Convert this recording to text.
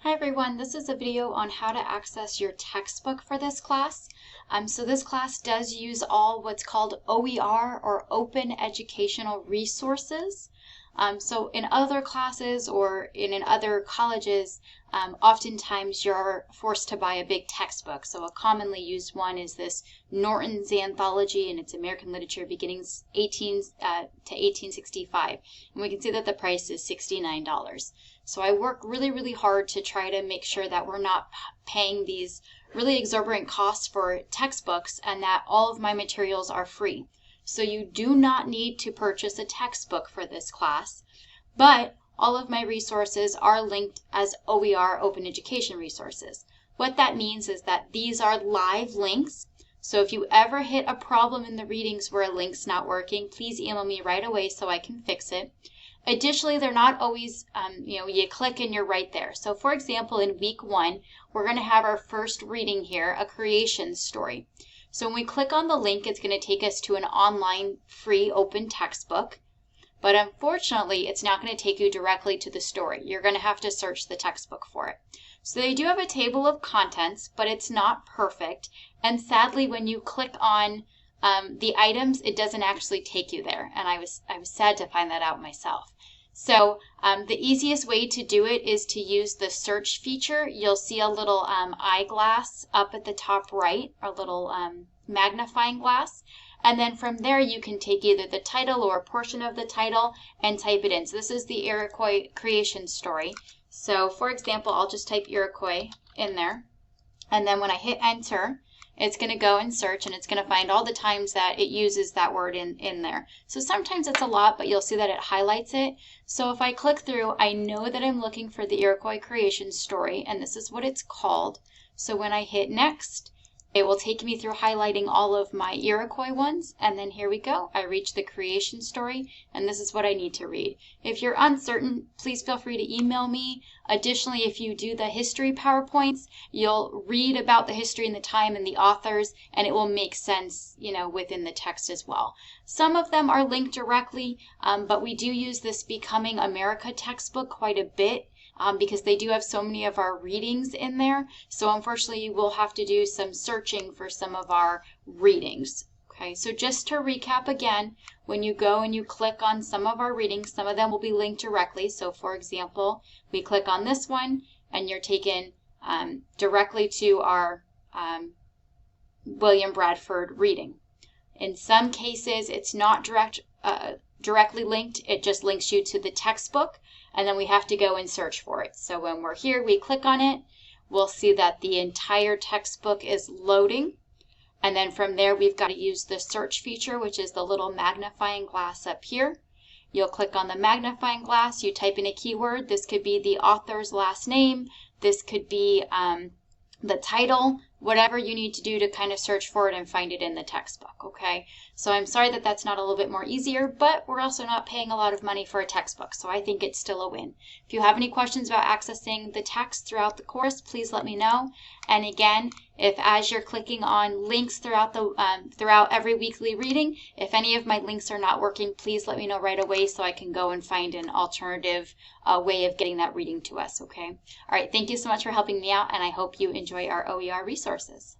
Hi everyone, this is a video on how to access your textbook for this class. So this class does use all what's called OER or Open Educational Resources. So in other classes or in other colleges, oftentimes you're forced to buy a big textbook. So a commonly used one is this Norton's Anthology, and it's American Literature beginnings 18 to 1865. And we can see that the price is $69. So I work really hard to try to make sure that we're not paying these really exorbitant costs for textbooks and that all of my materials are free. So you do not need to purchase a textbook for this class, but all of my resources are linked as OER, Open Education Resources. What that means is that these are live links. So if you ever hit a problem in the readings where a link's not working, please email me right away so I can fix it. Additionally, they're not always, you click and you're right there. So for example, in week 1, we're going to have our first reading here, a creation story. So when we click on the link, it's going to take us to an online free open textbook. But unfortunately, it's not going to take you directly to the story. You're going to have to search the textbook for it. So they do have a table of contents, but it's not perfect. And sadly, when you click on the items, it doesn't actually take you there. And I was sad to find that out myself. So the easiest way to do it is to use the search feature. You'll see a little eyeglass up at the top right, a little magnifying glass. And then from there, you can take either the title or a portion of the title and type it in. So this is the Iroquois creation story. So for example, I'll just type Iroquois in there. And then when I hit enter, it's going to go and search, and it's going to find all the times that it uses that word in there. So sometimes it's a lot, but you'll see that it highlights it. So if I click through, I know that I'm looking for the Iroquois creation story, and this is what it's called. So when I hit next, it will take me through highlighting all of my Iroquois ones, and then here we go. I reach the creation story, and this is what I need to read. If you're uncertain, please feel free to email me. Additionally, if you do the history PowerPoints, you'll read about the history and the time and the authors, and it will make sense, within the text as well. Some of them are linked directly, but we do use this Becoming America textbook quite a bit. Because they do have so many of our readings in there. So unfortunately, you will have to do some searching for some of our readings. Okay, so just to recap again, when you go and you click on some of our readings, some of them will be linked directly. So for example, we click on this one and you're taken directly to our William Bradford reading. In some cases, it's not directly linked. It just links you to the textbook, and then we have to go and search for it. So when we're here, we click on it, we'll see that the entire textbook is loading, and then from there we've got to use the search feature, which is the little magnifying glass up here. You'll click on the magnifying glass, you type in a keyword. This could be the author's last name, this could be the title, whatever you need to do to kind of search for it and find it in the textbook, okay? So I'm sorry that that's not a little bit more easier, but we're also not paying a lot of money for a textbook, so I think it's still a win. If you have any questions about accessing the text throughout the course, please let me know. And again, if as you're clicking on links throughout every weekly reading, if any of my links are not working, please let me know right away so I can go and find an alternative way of getting that reading to us, okay? All right, thank you so much for helping me out, and I hope you enjoy our OER resources.